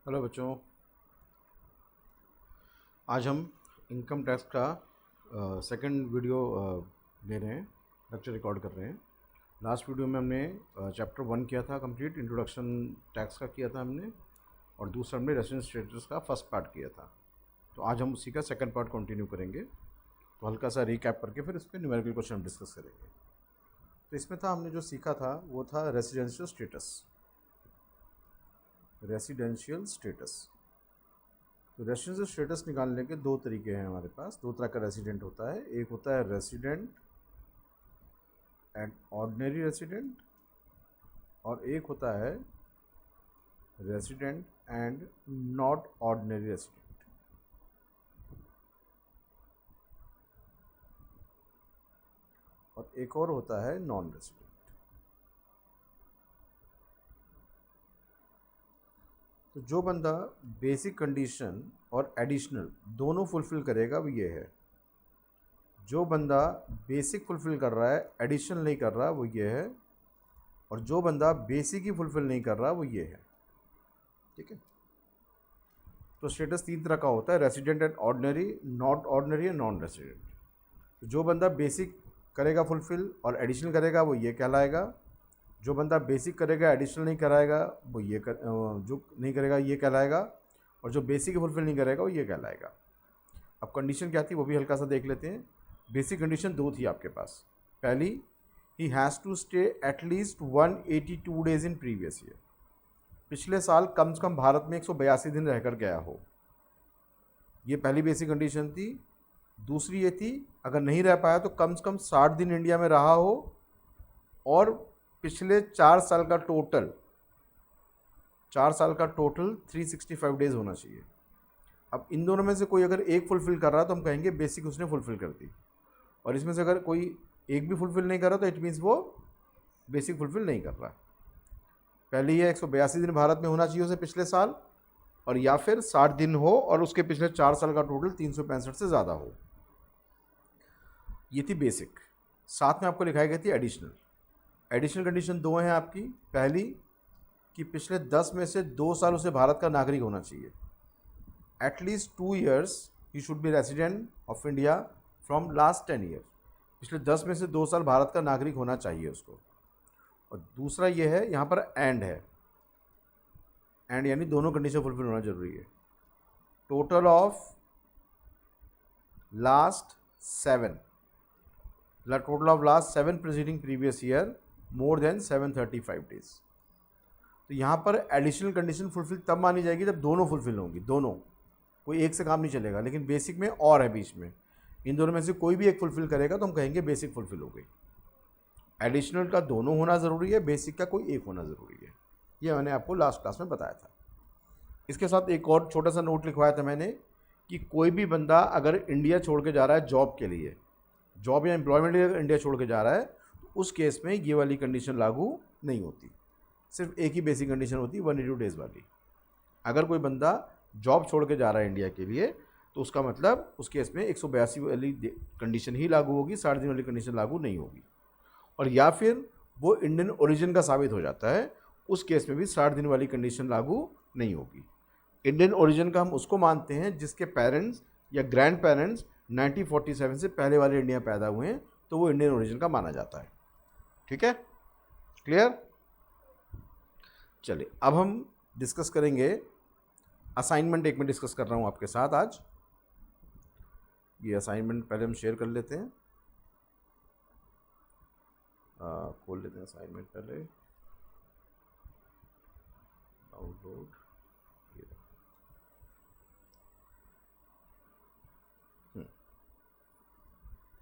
Hello बच्चों। आज हम इनकम टैक्स का सेकंड वीडियो ले रहे हैं, लेक्चर रिकॉर्ड कर रहे हैं। लास्ट वीडियो में हमने चैप्टर 1 किया था कंप्लीट, इंट्रोडक्शन टैक्स का किया था हमने, और दूसरा हमने रेसिडेंस स्टेटस का फर्स्ट पार्ट किया था। तो आज हम उसी का सेकंड पार्ट कंटिन्यू करेंगे। तो हल्का सा रिकैप करके फिर इस पर न्यूमेरिकल क्वेश्चन हम डिस्कस करेंगे। तो इसमें था, हमने जो सीखा था वो था रेसिडेंशियल स्टेटस। रेसिडेंशियल स्टेटस, तो रेसिडेंशियल स्टेटस निकालने के दो तरीके हैं हमारे पास। दो तरह का रेसिडेंट होता है। एक होता है रेसिडेंट एंड ऑर्डिनरी रेसिडेंट, और एक होता है resident and not ordinary resident. और एक और होता है नॉन रेसिडेंट। तो जो बंदा बेसिक कंडीशन और एडिशनल दोनों फुलफिल करेगा वो ये है। जो बंदा बेसिक फुलफिल कर रहा है, एडिशनल नहीं कर रहा, वो ये है। और जो बंदा बेसिक ही फुलफिल नहीं कर रहा, वो ये है। ठीक है। तो स्टेटस तीन तरह का होता है: resident and ordinary, not ordinary and non resident. तो जो बंदा बेसिक करेगा फुलफिल और एडिशनल करेगा, वो ये कहलाएगा। जो बंदा बेसिक करेगा, एडिशनल नहीं कराएगा, वो जो नहीं करेगा ये कहलाएगा। और जो बेसिक फुलफिल नहीं करेगा, वो ये कहलाएगा। अब कंडीशन क्या थी वो भी हल्का सा देख लेते हैं। बेसिक कंडीशन दो थी आपके पास। पहली, he has to stay at least 182 days in previous year. पिछले साल कम से कम भारत में 182 दिन रहकर गया हो, ये पहली बेसिक कंडीशन थी। दूसरी ये थी, अगर नहीं रह पाया तो कम से कम 60 दिन इंडिया में रहा हो, और पिछले 4 साल का टोटल 365 डेज होना चाहिए। अब इन दोनों में से कोई अगर एक फुलफिल कर रहा है तो हम कहेंगे बेसिक उसने फुलफिल कर दी। और इसमें से अगर कोई एक भी फुलफिल नहीं कर रहा तो इट मीन्स वो बेसिक फुलफिल नहीं कर रहा। पहले ये 182 दिन भारत में होना चाहिए उसे पिछले साल, और या फिर 60 दिन हो और उसके पिछले 4 साल का टोटल 365 से ज़्यादा हो। ये थी बेसिक। साथ में आपको लिखाई गई थी एडिशनल। एडिशनल कंडीशन दो हैं आपकी। पहली, कि पिछले 10 में से 2 साल उसे भारत का नागरिक होना चाहिए। At least 2 years he should be resident of India from last 10 year. पिछले 10 में से 2 साल भारत का नागरिक होना चाहिए उसको। और दूसरा ये है, यहाँ पर एंड है। एंड यानी दोनों कंडीशन फुलफिल होना जरूरी है। Total of last 7, total of last 7 preceding previous year more than 735 days. तो यहाँ पर एडिशनल कंडीशन फुलफिल तब मानी जाएगी जब दोनों फुलफिल होंगी, दोनों। कोई एक से काम नहीं चलेगा। लेकिन बेसिक में और है बीच में, इन दोनों में से कोई भी एक फुलफिल करेगा तो हम कहेंगे बेसिक फुलफिल हो गई। एडिशनल का दोनों होना ज़रूरी है, बेसिक का कोई एक होना ज़रूरी है। ये मैंने आपको लास्ट क्लास में बताया था। इसके साथ एक और छोटा सा नोट लिखवाया था मैंने, कि कोई भी बंदा अगर इंडिया छोड़ के जा रहा है जॉब के लिए, जॉब या एम्प्लॉयमेंट के लिए इंडिया छोड़ के जा रहा है, तो उस केस में ये वाली कंडीशन लागू नहीं होती। सिर्फ एक ही बेसिक कंडीशन होती है, 182 डेज वाली। अगर कोई बंदा जॉब छोड़ के जा रहा है इंडिया के लिए, तो उसका मतलब उस केस में 182 वाली कंडीशन ही लागू होगी, 60 दिन वाली कंडीशन लागू नहीं होगी। और या फिर वो इंडियन ओरिजिन का साबित हो जाता है, उस केस में भी 60 दिन वाली कंडीशन लागू नहीं होगी। इंडियन ओरिजिन का हम उसको मानते हैं जिसके पेरेंट्स या ग्रैंड पेरेंट्स 1947 से पहले वाले इंडिया में पैदा हुए हैं, तो वो इंडियन ओरिजिन का माना जाता है। ठीक है, क्लियर? चलिए अब हम डिस्कस करेंगे असाइनमेंट। एक में डिस्कस कर रहा हूँ आपके साथ आज। ये असाइनमेंट पहले हम शेयर कर लेते हैं, खोल लेते हैं असाइनमेंट पहले। डाउनलोड,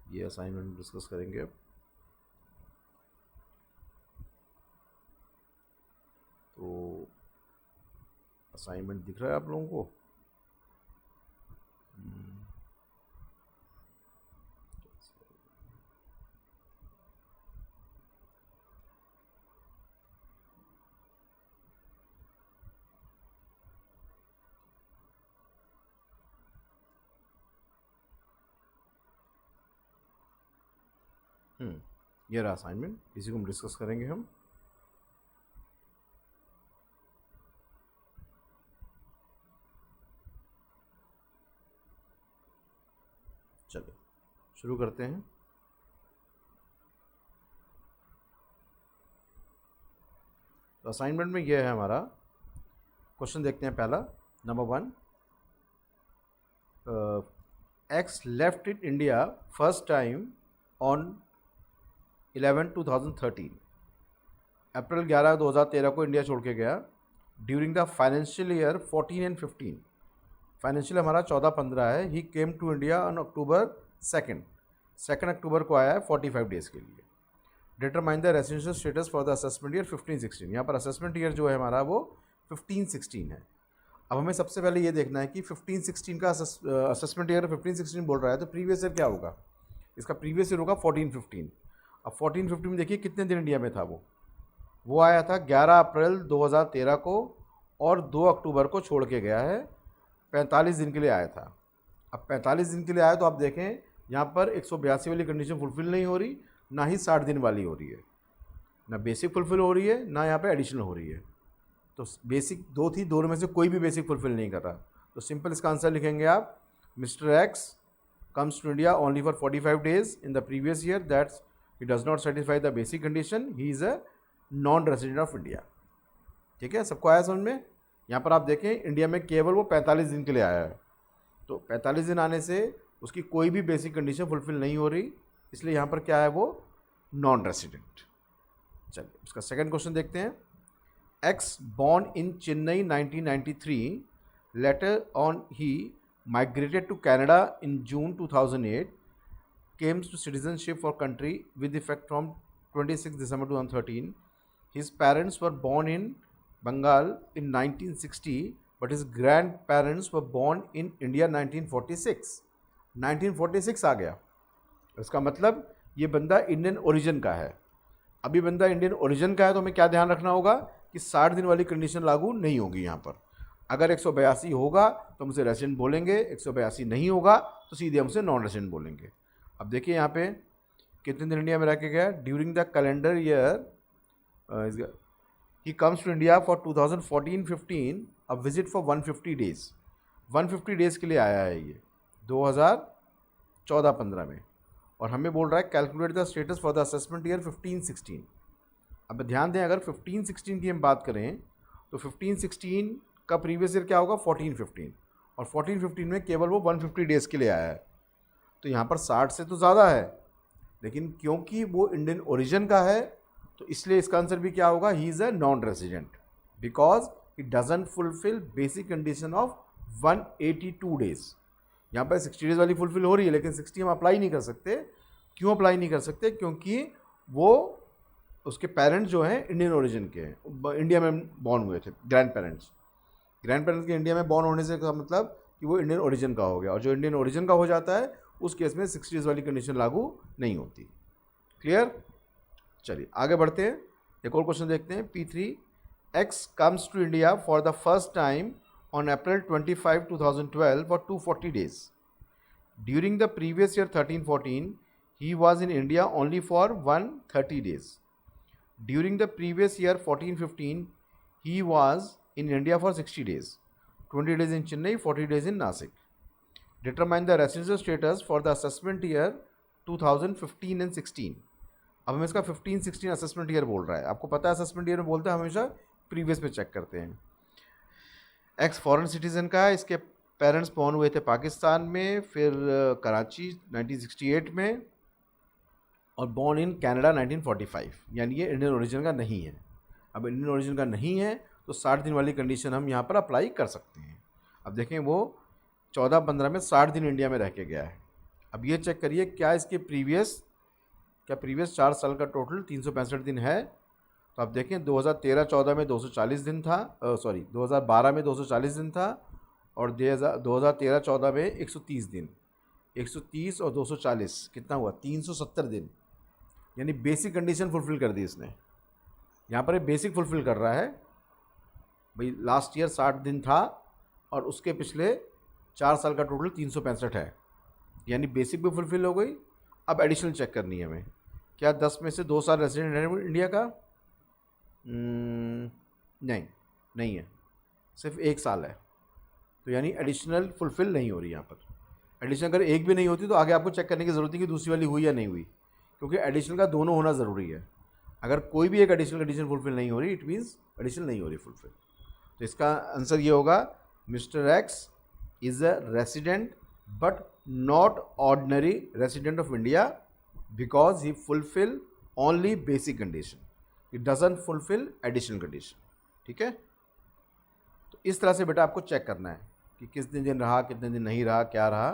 ये असाइनमेंट डिस्कस करेंगे अब। तो असाइनमेंट दिख रहा है आप लोगों को? ये रहा असाइनमेंट, इसी को हम डिस्कस करेंगे हम। चलिए शुरू करते हैं। तो असाइनमेंट में यह है हमारा क्वेश्चन, देखते हैं पहला number 1। X left in India first time on 11/2013। April 11 2013 को इंडिया छोड़ के गया। During the financial year 14 and 15, financial हमारा 14-15 है। He came to India on October 2 अक्टूबर को आया है 45 डेज़ के लिए। Determine the residential status for the assessment year 15-16। यहाँ पर असेसमेंट ईयर जो है हमारा वो 15-16 है। अब हमें सबसे पहले ये देखना है कि 15-16 का असेसमेंट ईयर 15-16 बोल रहा है तो प्रीवियस ईयर क्या होगा। इसका प्रीवियस ईयर होगा 14-15। अब 14-15 में देखिए कितने दिन इंडिया में था वो आया था 11 अप्रैल 2013 को और 2 अक्टूबर को छोड़ के गया है। 45 दिन के लिए आया था। अब 45 दिन के लिए आया तो आप देखें यहाँ पर 182 वाली कंडीशन फुलफिल नहीं हो रही, ना ही 60 दिन वाली हो रही है, ना बेसिक फुलफिल हो रही है, ना यहाँ पे एडिशनल हो रही है। तो बेसिक दो थी, दोनों में से कोई भी बेसिक फुलफिल नहीं कर रहा। तो सिंपल इसका आंसर लिखेंगे आप, mister x comes to India only for 45 days in the previous year, that's he does not satisfy the basic condition, he is a non resident of India. ठीक है, सबको आया समझ में। यहाँ पर आप देखें इंडिया में केवल वो 45 दिन के लिए आया है, तो 45 दिन आने से उसकी कोई भी बेसिक कंडीशन फुलफिल नहीं हो रही, इसलिए यहाँ पर क्या है वो नॉन रेसिडेंट। चलिए उसका सेकंड क्वेश्चन देखते हैं। X born in Chennai 1993, later on he migrated to Canada in June 2008, came to citizenship for country with effect from 26 December 2013. His parents were born in Bengal in 1960, but his grandparents were born in India 1946. 1946 आ गया, इसका मतलब ये बंदा Indian origin का है। अभी बंदा Indian origin का है तो हमें क्या ध्यान रखना होगा कि 60 दिन वाली कंडीशन लागू नहीं होगी यहाँ पर। अगर 182 होगा तो हम उसे रेसिडेंट बोलेंगे, 182 नहीं होगा तो सीधे हम उसे नॉन रेसिडेंट बोलेंगे। अब देखिए यहाँ पे कितने दिन इंडिया में रह के गया। During the calendar year he comes to India for 2014-15, a visit for 150 days. 150 days के लिए आया है ये 2014-15 में, और हमें बोल रहा है calculate the status for the assessment year 15-16। अब ध्यान दें, अगर 15-16 की हम बात करें तो 15-16 का प्रीवियस ईयर क्या होगा 14-15, और 14-15 में केवल वो 150 डेज़ के लिए आया है। तो यहाँ पर 60 से तो ज़्यादा है, लेकिन क्योंकि वो इंडियन ओरिजिन का है तो इसलिए इसका आंसर भी क्या होगा, ही is a non resident because it doesn't fulfil basic condition of 182 days. यहाँ पर 60 डेज़ वाली फुलफिल हो रही है, लेकिन 60 हम अप्लाई नहीं कर सकते। क्यों अप्लाई नहीं कर सकते? क्योंकि वो उसके पेरेंट्स जो हैं इंडियन ओरिजिन के हैं, इंडिया में बॉर्न हुए थे। ग्रैंड पेरेंट्स के इंडिया में बॉर्न होने से का मतलब कि वो इंडियन ओरिजिन का हो गया, और जो इंडियन ओरिजिन का हो जाता है उस केस में 60 डेज़ वाली कंडीशन लागू नहीं होती। क्लियर? चलिए आगे बढ़ते हैं, एक और क्वेश्चन देखते हैं। P3, x comes to India for the first time on April 25, 2012 for 240 days. During the previous year 13-14, he was in India only for 130 days. During the previous year 14-15, he was in India for 60 days, 20 days in Chennai, 40 days in Nasik. Determine the residential status for the assessment year 2015 and 16. अब हम इसका 15-16 assessment year बोल रहा है। आपको पता है assessment year में बोलते हैं हमेशा प्रीवियस पे चेक करते हैं। एक्स फॉरेन सिटीज़न का है, इसके पेरेंट्स बॉर्न हुए थे पाकिस्तान में, फिर कराची 1968 में, और बॉर्न इन कनाडा 1945, यानी ये इंडियन ओरिजिन का नहीं है। अब इंडियन ओरिजिन का नहीं है तो 60 दिन वाली कंडीशन हम यहाँ पर अप्लाई कर सकते हैं। अब देखें वो 14-15 में 60 दिन इंडिया में रह के गया है। अब ये चेक करिए क्या इसके प्रीवियस 4 साल का टोटल 365 दिन है। तो आप देखें 2013-14 में 240 दिन था, 2012 में 240 दिन था, और 2013-14 में 130 दिन। 130 और 240 कितना हुआ 370 दिन, यानी बेसिक कंडीशन फुलफ़िल कर दी इसने। यहाँ पर बेसिक फुलफ़िल कर रहा है भाई, लास्ट ईयर 60 दिन था और उसके पिछले 4 साल का टोटल 365 है, यानी बेसिक भी फुलफ़िल हो गई। अब एडिशनल चेक करनी है हमें, क्या 10 में से 2 साल रेजिडेंट है इंडिया का? नहीं है, सिर्फ 1 साल है, तो यानी एडिशनल फुलफ़िल नहीं हो रही यहाँ पर। एडिशन अगर एक भी नहीं होती तो आगे आपको चेक करने की ज़रूरत है कि दूसरी वाली हुई या नहीं हुई, क्योंकि एडिशन का दोनों होना ज़रूरी है। अगर कोई भी एक एडिशनल कंडीशन फुलफिल नहीं हो रही, इट मीन्स एडिशन नहीं हो रही फुलफिल। तो इसका आंसर ये होगा, mister x is a resident but not ordinary resident of India because he fulfil only basic condition, it doesn't fulfil additional condition. ठीक है, तो इस तरह से बेटा आपको चेक करना है कि कितने दिन रहा, कितने दिन नहीं रहा, क्या रहा।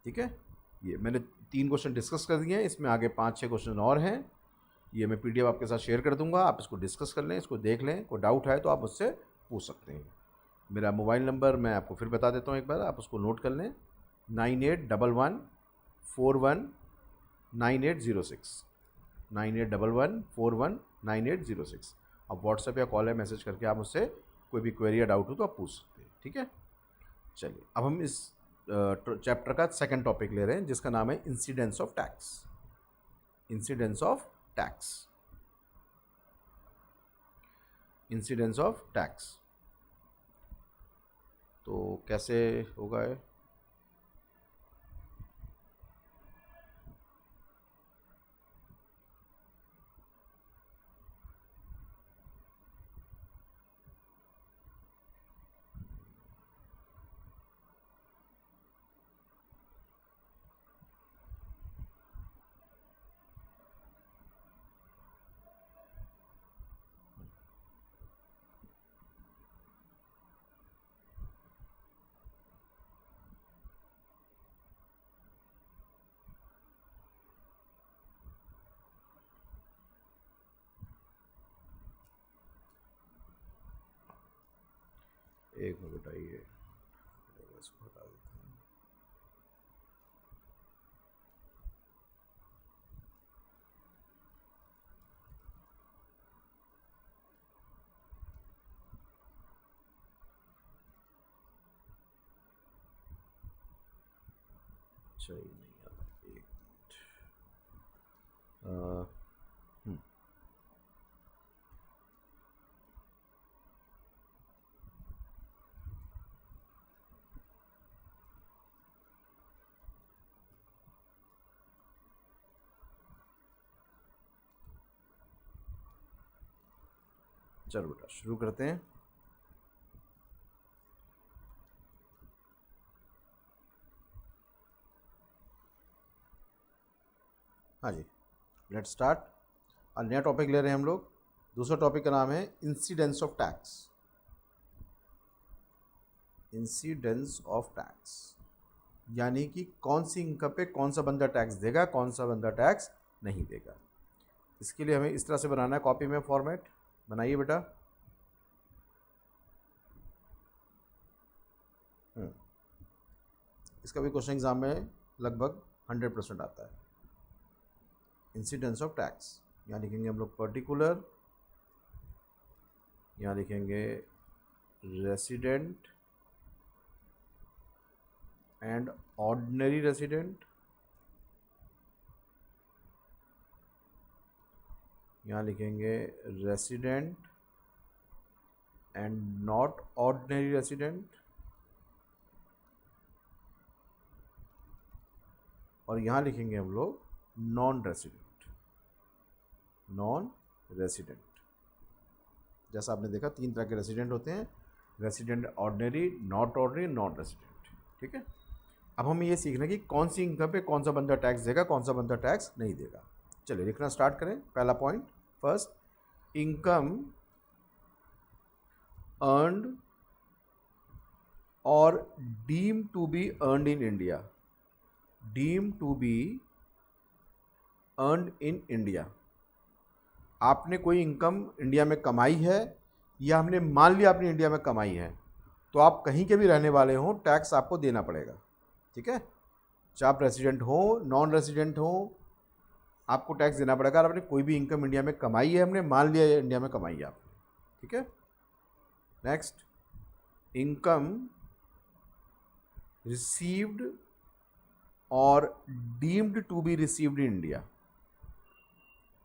ठीक है, ये मैंने 3 क्वेश्चन डिस्कस कर दिए हैं, इसमें आगे 5-6 क्वेश्चन और हैं। ये मैं पीडीएफ आपके साथ शेयर कर दूंगा, आप इसको डिस्कस कर लें, इसको देख लें, कोई डाउट है तो आप मुझसे पूछ सकते हैं। मेरा मोबाइल नंबर मैं आपको फिर बता देता हूँ एक बार, आप उसको नोट कर लें, 9811419806, 9811419806। आप व्हाट्सएप या कॉल या मैसेज करके आप मुझसे कोई भी क्वेरी या डाउट हो तो आप पूछ सकते हैं। ठीक है, चलिए अब हम इस चैप्टर का सेकंड टॉपिक ले रहे हैं जिसका नाम है incidence of tax. Incidence of tax, incidence of tax. तो कैसे होगा है? एक मिनट बताइए, इसको हटा देते हैं। अच्छा, ये नहीं आता, एक मिनट। हम्म, चलो बेटा शुरू करते हैं। हाँ जी, लेट्स स्टार्ट। और नया टॉपिक ले रहे हैं हम लोग। दूसरा टॉपिक का नाम है incidence of tax. Incidence of tax यानी कि कौन सी इनकम पे कौन सा बंदा टैक्स देगा, कौन सा बंदा टैक्स नहीं देगा। इसके लिए हमें इस तरह से बनाना है, कॉपी में फॉर्मेट बनाइए बेटा। इसका भी क्वेश्चन एग्जाम में लगभग 100% आता है। इंसिडेंस ऑफ टैक्स यहाँ लिखेंगे हम लोग पर्टिकुलर, यहाँ लिखेंगे रेसिडेंट एंड ऑर्डिनरी रेसिडेंट, यहाँ लिखेंगे resident and not ordinary resident, और यहाँ लिखेंगे हम लोग नॉन रेसिडेंट। नॉन रेसिडेंट जैसा आपने देखा 3 तरह के रेसिडेंट होते हैं, resident ordinary, not ordinary, non resident. ठीक है, अब हमें ये सीखना है कि कौन सी इनकम पे कौन सा बंदा टैक्स देगा, कौन सा बंदा टैक्स नहीं देगा। चलिए लिखना स्टार्ट करें। पहला पॉइंट, फर्स्ट, इनकम अर्नड और deem to be earned in India, deem to be earned in India. आपने कोई इनकम इंडिया में कमाई है या हमने मान लिया आपने इंडिया में कमाई है, तो आप कहीं के भी रहने वाले हो टैक्स आपको देना पड़ेगा। ठीक है, चाहे आप रेसिडेंट हो, नॉन रेसिडेंट हो, आपको टैक्स देना पड़ेगा। अगर आपने कोई भी इनकम इंडिया में कमाई है, हमने मान लिया है इंडिया में कमाई है आपने। ठीक है, नेक्स्ट, इनकम रिसीव्ड और deemed to be received in India,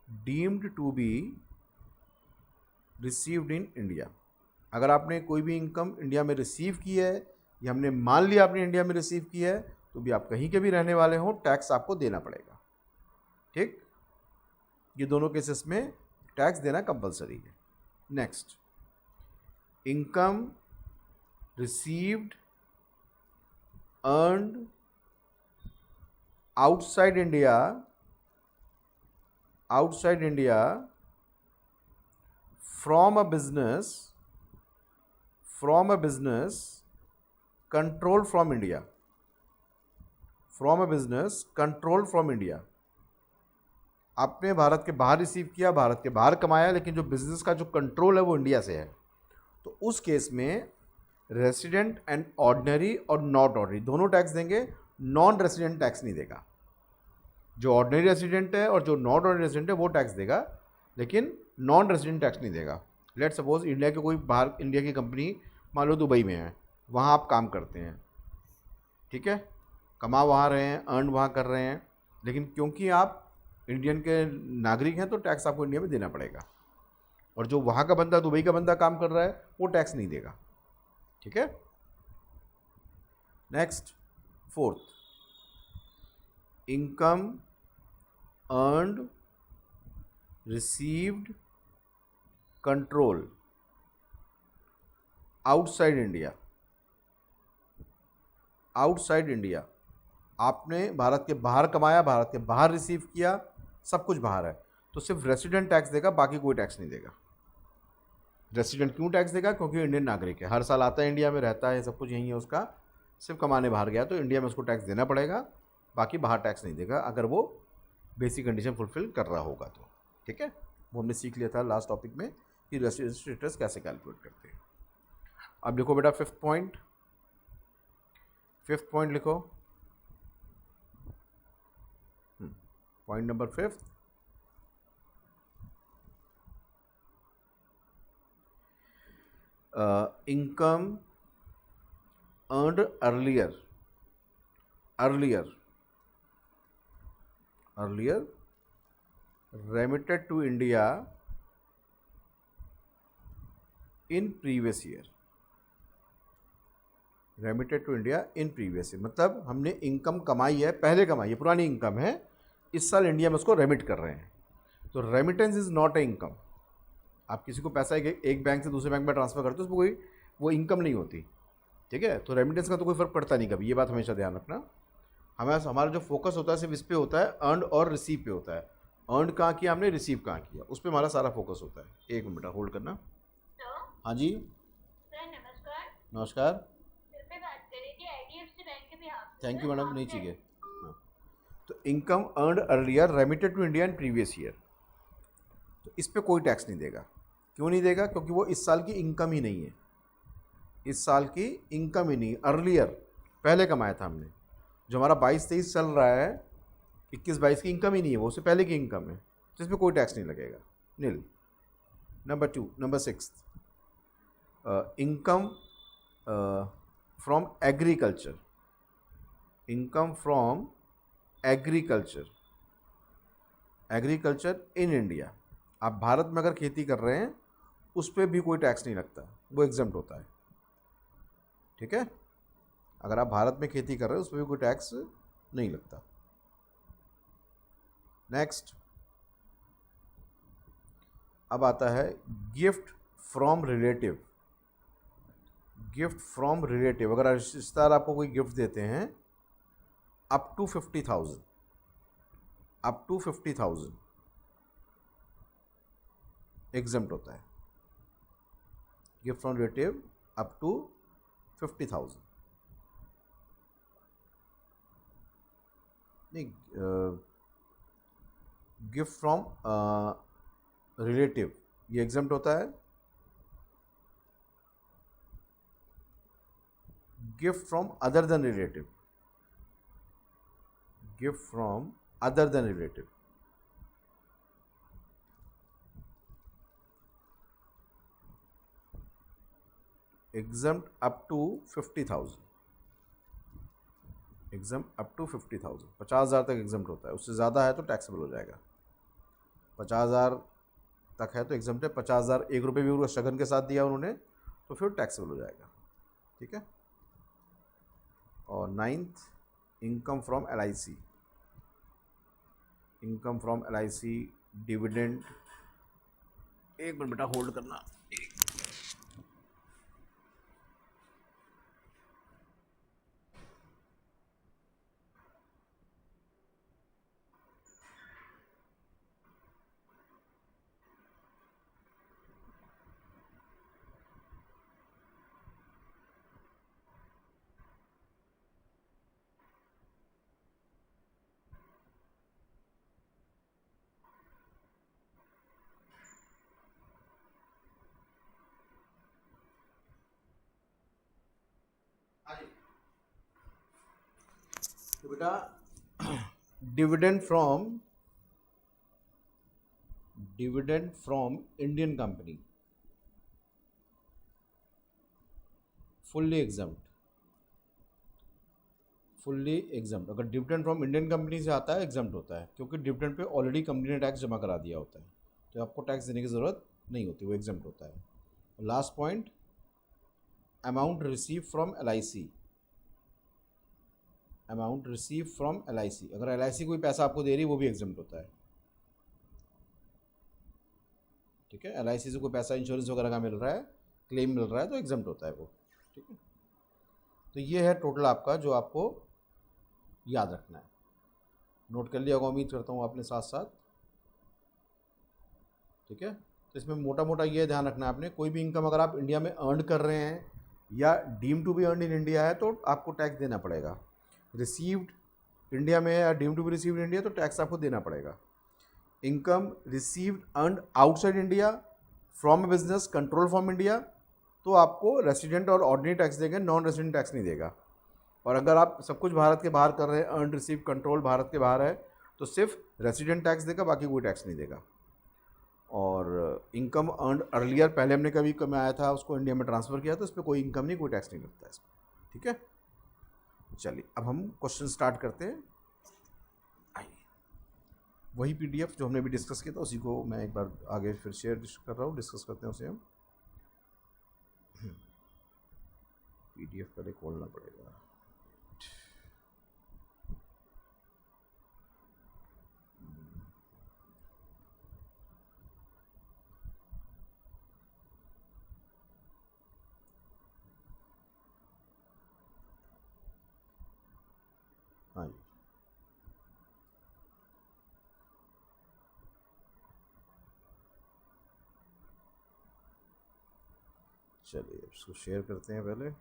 deemed to be received in India. अगर आपने कोई भी इनकम इंडिया में रिसीव की है या हमने मान लिया आपने इंडिया में रिसीव की है, तो भी आप कहीं के भी रहने वाले हो टैक्स आपको देना पड़ेगा। ठीक, ये दोनों केसेस में टैक्स देना कंपलसरी है। Next, income received earned outside India from a business controlled from India, आपने भारत के बाहर रिसीव किया, भारत के बाहर कमाया, लेकिन जो बिजनेस का जो कंट्रोल है वो इंडिया से है, तो उस केस में रेसिडेंट एंड ऑर्डिनरी और नॉट ऑर्डिनरी दोनों टैक्स देंगे, नॉन रेसिडेंट टैक्स नहीं देगा। जो ऑर्डिनरी रेसिडेंट है और जो नॉट ऑर्डिनरी रेसिडेंट है वो टैक्स देगा, लेकिन नॉन रेसिडेंट टैक्स नहीं देगा। लेट सपोज इंडिया की कोई बाहर, इंडिया की कंपनी मान लो दुबई में है, वहाँ आप काम करते हैं, ठीक है, कमा वहाँ रहे हैं, अर्न वहाँ कर रहे हैं, लेकिन क्योंकि आप इंडियन के नागरिक हैं तो टैक्स आपको इंडिया में देना पड़ेगा, और जो वहाँ का बंदा, दुबई का बंदा काम कर रहा है वो टैक्स नहीं देगा। ठीक है। Next, fourth, income earned received control outside India. आपने भारत के बाहर कमाया, भारत के बाहर रिसीव किया, सब कुछ बाहर है, तो सिर्फ रेसिडेंट टैक्स देगा, बाकी कोई टैक्स नहीं देगा। रेसिडेंट क्यों टैक्स देगा? क्योंकि इंडियन नागरिक है, हर साल आता है, इंडिया में रहता है, सब कुछ यहीं है उसका, सिर्फ कमाने बाहर गया तो इंडिया में उसको टैक्स देना पड़ेगा, बाकी बाहर टैक्स नहीं देगा अगर वो बेसिक कंडीशन फुलफिल कर रहा होगा तो। ठीक है, वो हमने सीख लिया था लास्ट टॉपिक में कि रेसिडेंट स्टेटस कैसे कैलकुलेट करते हैं। अब लिखो बेटा फिफ्थ पॉइंट लिखो, point number fifth, income earned earlier remitted to India in previous year। मतलब हमने इनकम कमाई है, पहले कमाई है, पुरानी इनकम है, इस साल इंडिया में उसको रेमिट कर रहे हैं, तो remittance is not a income. आप किसी को पैसा एक बैंक से दूसरे बैंक में ट्रांसफ़र करते हो, उसमें कोई वो इनकम नहीं होती। ठीक है, तो रेमिटेंस का तो कोई फ़र्क पड़ता नहीं कभी, ये बात हमेशा ध्यान रखना। हमारा जो फोकस होता है सिर्फ इस पे होता है, अर्न और रिसीव पे होता है। अर्न कहाँ किया हमने, रिसीव कहाँ किया, उस पर हमारा सारा फोकस होता है। एक मिनट बेटा होल्ड करना। हाँ जी सर, नमस्कार। बात करें कि IDFC बैंक के बिहाफ से। थैंक यू मैडम, नहीं चाहिए। हाँ, तो income earned earlier remitted to India in previous year, तो इस पर कोई टैक्स नहीं देगा। क्यों नहीं देगा? क्योंकि वो इस साल की इनकम ही नहीं है, इस साल की इनकम ही नहीं, अर्लियर पहले कमाया था हमने। जो हमारा 22-23 चल रहा है, 21-22 की इनकम ही नहीं है, वो उससे पहले की इनकम है, तो इसमें कोई टैक्स नहीं लगेगा, nil. Number 6, income from agriculture in India. आप भारत में अगर खेती कर रहे हैं उस पर भी कोई टैक्स नहीं लगता, वो एग्जम्प्ट होता है। ठीक है, अगर आप भारत में खेती कर रहे हैं उस पर भी कोई टैक्स नहीं लगता। नेक्स्ट, अब आता है गिफ्ट फ्रॉम रिलेटिव। अगर रिश्तेदार आपको कोई गिफ्ट देते हैं अप टू 50,000 एग्जम्प्ट होता है। Gift from relative up to 50,000 नहीं, गिफ्ट फ्रॉम रिलेटिव ये एग्जम्प्ट होता है। Gift from other than relative exempt up to 50,000 50,000 तक एग्जम्प्ट होता है, उससे ज़्यादा है तो टैक्सेबल हो जाएगा। 50,000 तक है तो एग्जम्प्ट है, 50,000 1 रुपये भी शगन के साथ दिया उन्होंने तो फिर टैक्सेबल हो जाएगा। ठीक है, और 9th, income from LIC, income from LIC, dividend. एक मिनट बेटा होल्ड करना। तो बेटा dividend from Indian company fully exempt. अगर डिविडेंड फ्रॉम इंडियन कंपनी से आता है एग्जाम्प्ट होता है, क्योंकि डिविडेंड पे ऑलरेडी कंपनी ने टैक्स जमा करा दिया होता है, तो आपको टैक्स देने की ज़रूरत नहीं होती, वो एग्जाम्प्ट होता है। Last point, amount receive from LIC, amount receive from LIC, अगर LIC कोई पैसा आपको दे रही है वो भी एग्जाम्प्ट होता है। ठीक है, LIC से कोई पैसा इंश्योरेंस वगैरह का मिल रहा है, क्लेम मिल रहा है, तो एग्जाम्प्ट होता है वो। ठीक है, तो ये है टोटल आपका जो आपको याद रखना है। नोट कर लिया होगा, उम्मीद करता हूँ आपने साथ साथ। ठीक है, तो इसमें मोटा मोटा ये ध्यान रखना है आपने, कोई भी इनकम अगर आप इंडिया में अर्न कर रहे हैं या deem to be earn in India है तो आपको टैक्स देना पड़ेगा। रिसीव्ड इंडिया में है या deem to be received India तो टैक्स आपको देना पड़ेगा। Income received earn outside India from a business control from India तो आपको रेसिडेंट और ऑर्डिनरी टैक्स देंगे, नॉन रेसिडेंट टैक्स नहीं देगा। और अगर आप सब कुछ भारत के बाहर कर रहे हैं, अर्न रिसीव कंट्रोल भारत के बाहर है, तो सिर्फ रेसिडेंट टैक्स देगा, बाकी कोई टैक्स नहीं देगा। और इनकम अर्न अर्लियर, पहले हमने कभी कमाया था उसको इंडिया में ट्रांसफ़र किया तो इस पर कोई इनकम नहीं, कोई टैक्स नहीं लगता है इसमें। ठीक है, चलिए अब हम क्वेश्चन स्टार्ट करते हैं। आइए, वही PDF जो हमने भी डिस्कस किया था उसी को मैं एक बार आगे फिर शेयर कर रहा हूँ, डिस्कस करते हैं उसे हम। PDF पहले खोलना पड़ेगा। हाँ जी, चलिए इसको शेयर करते हैं पहले।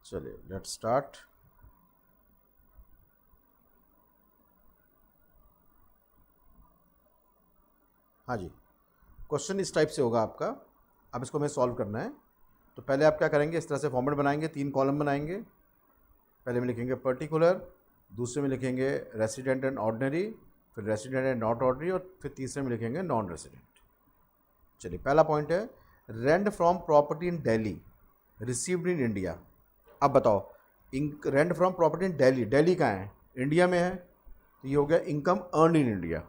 चलिए लेट्स स्टार्ट। हाँ जी, क्वेश्चन इस टाइप से होगा आपका। अब इसको हमें सॉल्व करना है, तो पहले आप क्या करेंगे, इस तरह से फॉर्मेट बनाएंगे, 3 कॉलम बनाएंगे। पहले में लिखेंगे पर्टिकुलर, दूसरे में लिखेंगे रेसिडेंट एंड ऑर्डिनरी, फिर रेसिडेंट एंड नॉट ऑर्डिनरी, और फिर तीसरे में लिखेंगे नॉन रेसिडेंट। चलिए पहला पॉइंट है rent from property in Delhi received in India. अब बताओ, रेंट फ्रॉम प्रॉपर्टी इन दिल्ली, दिल्ली कहाँ है, इंडिया में है, तो ये हो गया इनकम अर्न इन इंडिया।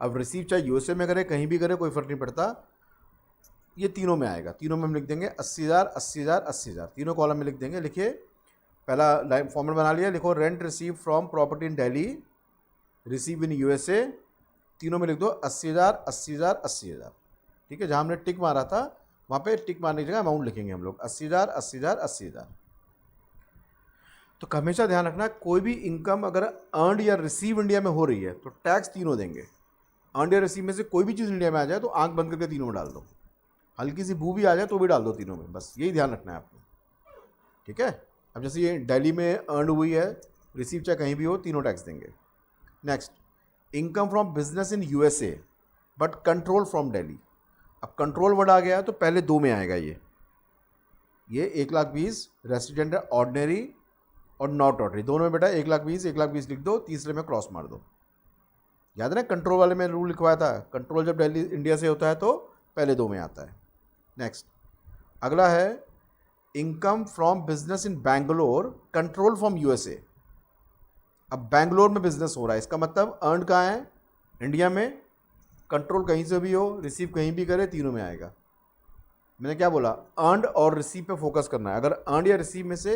अब रिसीव चाहे USA में करे, कहीं भी करे, कोई फ़र्क नहीं पड़ता, ये तीनों में आएगा। तीनों में हम लिख देंगे 80,000 80,000 80,000, तीनों कॉलम में लिख देंगे। लिखिए, पहला लाइन फॉर्मेट बना लिया, लिखो rent receive from property in Delhi receive in USA, तीनों में लिख दो 80,000 80,000 80,000। ठीक है, जहाँ हमने टिक मारा था वहाँ पे टिक मारने की जगह अमाउंट लिखेंगे हम लोग 80,000 80,000 80,000। तो हमेशा ध्यान रखना, कोई भी इनकम अगर अर्नड या रिसीव इंडिया में हो रही है तो टैक्स तीनों देंगे। अर्नड या रिसीव में से कोई भी चीज़ इंडिया में आ जाए तो आंख बंद करके तीनों में डाल दो, हल्की सी बू भी आ जाए तो भी डाल दो तीनों में, बस यही ध्यान रखना है आपको। ठीक है, अब जैसे ये दिल्ली में अर्न हुई है, रिसीव चाहे कहीं भी हो, तीनों टैक्स देंगे। Next, income from business in USA but control from Delhi. अब कंट्रोल वर्ड आ गया तो पहले 2 में आएगा ये 1,20,000 रेसिडेंट ऑर्डिनरी और नॉट ऑर्डिनरी, दोनों में बेटा 1,20,000 1,20,000 लिख दो, तीसरे में क्रॉस मार दो। याद है ना, कंट्रोल वाले में रूल लिखवाया था, कंट्रोल जब दिल्ली इंडिया से होता है तो पहले 2 में आता है। नेक्स्ट, अगला है income from business in Bangalore control from USA. अब बैंगलोर में बिजनेस हो रहा है, इसका मतलब अर्न कहाँ है? इंडिया में। कंट्रोल कहीं से भी हो, रिसीव कहीं भी करे, तीनों में आएगा। मैंने क्या बोला? अर्नड और रिसीव पे फोकस करना है। अगर अर्नड या रिसीव में से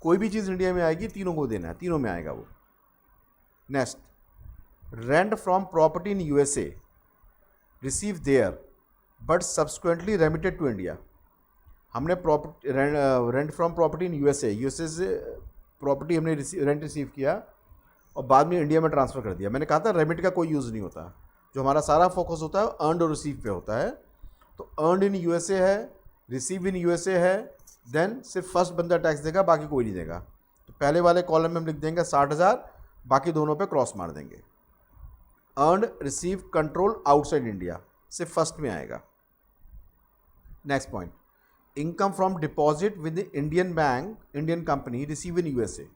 कोई भी चीज़ इंडिया में आएगी, तीनों को देना है, तीनों में आएगा वो। Next, rent from property in USA receive there but subsequently remitted to India. हमने property rent from property in USA से प्रॉपर्टी हमने रेंट रिसीव किया और बाद में इंडिया में ट्रांसफ़र कर दिया। मैंने कहा था रेमिट का कोई यूज़ नहीं होता, जो हमारा सारा फोकस होता है अर्नड और रिसीव पे होता है। तो अर्नड इन यूएसए है, रिसीव इन यूएसए है, देन सिर्फ फर्स्ट बंदा टैक्स देगा, बाकी कोई नहीं देगा। तो पहले वाले कॉलम में हम लिख देंगे 60,000, बाकी दोनों पे क्रॉस मार देंगे। Earned receive control outside India, सिर्फ फर्स्ट में आएगा। Next point, income from deposit with Indian bank Indian company receive in USA.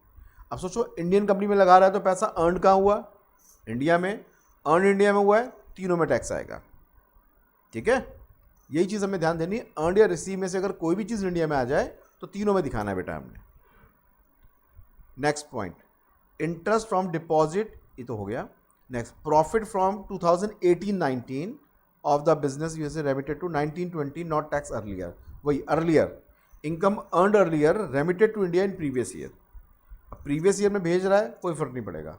अब सोचो इंडियन कंपनी में लगा रहा है तो पैसा अर्न कहाँ हुआ? इंडिया में। अर्न इंडिया में हुआ है, तीनों में टैक्स आएगा। ठीक है, यही चीज़ हमें ध्यान देनी है। अर्न या रिसीव में से अगर कोई भी चीज़ इंडिया में आ जाए तो तीनों में दिखाना है बेटा हमने। Next point, interest from deposit, ये तो हो गया। Next, profit from 2018-19 of the business USA remitted to 1920 not tax earlier. वही earlier, income earned earlier remitted to India in previous year. अब प्रीवियस ईयर में भेज रहा है, कोई फर्क नहीं पड़ेगा,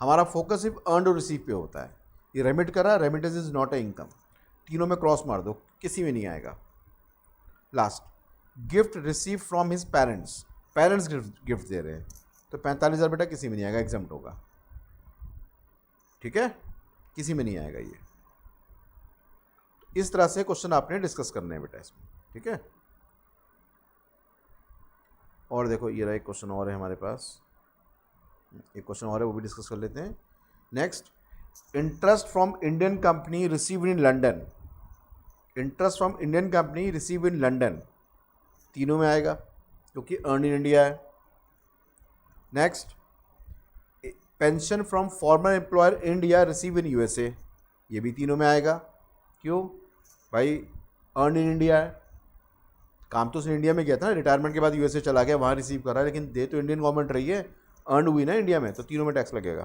हमारा फोकस सिर्फ अर्नड और रिसीव पे होता है। ये रेमिट कर रहा है, remittance is not a income, तीनों में क्रॉस मार दो, किसी में नहीं आएगा। Last, gift receive from his parents, parents gift दे रहे हैं तो 45,000 बेटा किसी में नहीं आएगा, एग्जाम्प्ट होगा। ठीक है, किसी में नहीं आएगा ये। इस तरह से क्वेश्चन आपने डिस्कस करने हैं बेटा इसमें। ठीक है, और देखो ये रहा एक क्वेश्चन और है हमारे पास, एक क्वेश्चन और है, वो भी डिस्कस कर लेते हैं। Next, interest from Indian company receive in London, interest from Indian company receive in London, तीनों में आएगा क्योंकि अर्न इन इंडिया है। Next, pension from farmer employer India receive in USA, ये भी तीनों में आएगा। क्यों भाई? अर्न इन इंडिया है, काम तो उसने इंडिया में किया था ना, रिटायरमेंट के बाद यूएसए चला गया, वहाँ रिसीव कर रहा है, लेकिन दे तो इंडियन गवर्नमेंट रही है, अर्न हुई ना इंडिया में, तो तीनों में टैक्स लगेगा।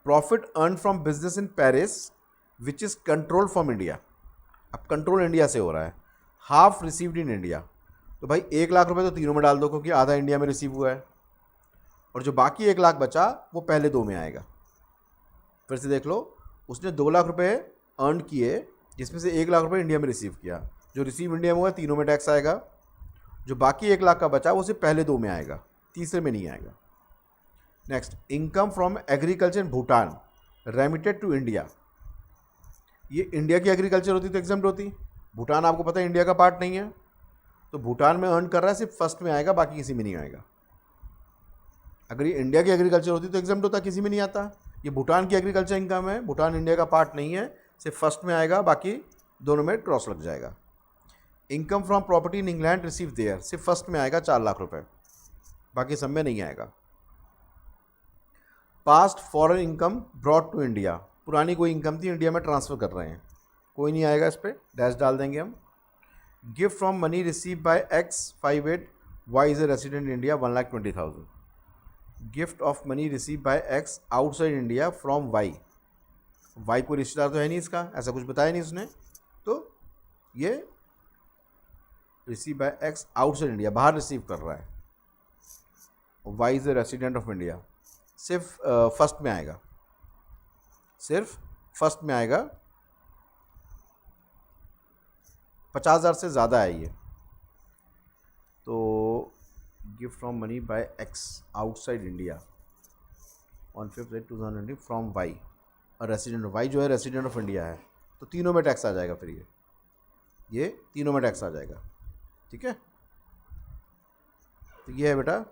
Profit earn from business in Paris which is control from India, अब कंट्रोल इंडिया से हो रहा है, हाफ रिसीव्ड इन इंडिया। तो भाई 1 लाख रुपए तो तीनों में डाल दो क्योंकि आधा इंडिया में रिसीव हुआ है, और जो बाकी 1 लाख बचा वो पहले 2 में आएगा। फिर से देख लो, उसने 2 लाख रुपए अर्न किए जिसमें से 1 लाख रुपए इंडिया में रिसीव किया, जो रिसीव इंडिया में हुआ तीनों में टैक्स आएगा। जो बाकी 1 लाख का बचा वो सिर्फ पहले 2 में आएगा, तीसरे में नहीं आएगा। Next, income from agriculture in Bhutan remitted to India, ये इंडिया की एग्रीकल्चर होती तो एग्जाम्प्ट होती, भूटान आपको पता है इंडिया का पार्ट नहीं है, तो भूटान में अर्न कर रहा है, सिर्फ फर्स्ट में आएगा, बाकी किसी में नहीं आएगा। अगर ये इंडिया की एग्रीकल्चर होती तो एग्जाम्प्ट होता, किसी में नहीं आता। ये भूटान की एग्रीकल्चर इनकम है, भूटान इंडिया का पार्ट नहीं है, सिर्फ फर्स्ट में आएगा, बाकी दोनों में क्रॉस लग जाएगा। Income from property in England receive there, सिर्फ फर्स्ट में आएगा 4 लाख रुपए, बाकी सब में नहीं आएगा। Past foreign income brought to India, पुरानी कोई इनकम थी इंडिया में ट्रांसफ़र कर रहे हैं, कोई नहीं आएगा, इस पर डैश डाल देंगे हम। Gift from money receive by X58 Y is a resident India 1,20,000, gift of money receive by X outside India from Y, Y कोई रिश्तेदार तो है नहीं इसका, ऐसा कुछ बताया नहीं उसने, तो ये receive by X outside India, बाहर रिसीव कर रहा है। Y is a resident of India, सिर्फ फर्स्ट में आएगा, सिर्फ फर्स्ट में आएगा। 50,000 से ज़्यादा है ये, तो gift from money by X outside India on 5th 2020 from Y, और रेसिडेंट Y जो है रेसिडेंट ऑफ इंडिया है, तो तीनों में टैक्स आ जाएगा। फिर ये तीनों में टैक्स आ जाएगा। ठीक है, तो ये है बेटा,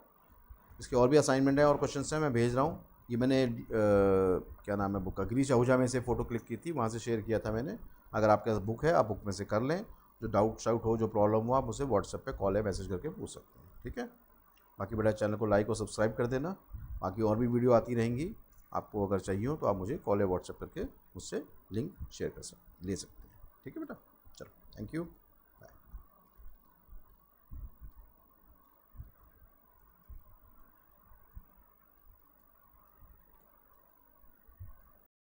इसके और भी असाइनमेंट है और क्वेश्चन हैं, मैं भेज रहा हूँ। ये मैंने क्या नाम है बुक का, गिरीश आहूजा में से फ़ोटो क्लिक की थी, वहाँ से शेयर किया था मैंने। अगर आपके पास बुक है आप बुक में से कर लें, जो डाउट शाउट हो, जो प्रॉब्लम हो, आप उसे व्हाट्सएप पे कॉल या मैसेज करके पूछ सकते हैं। ठीक है, बाकी बेटा चैनल को लाइक और सब्सक्राइब कर देना, बाकी और भी वीडियो आती रहेंगी, आपको अगर चाहिए हो तो आप मुझे कॉल या व्हाट्सएप करके मुझसे लिंक शेयर ले सकते हैं। ठीक है बेटा, चलो, थैंक यू।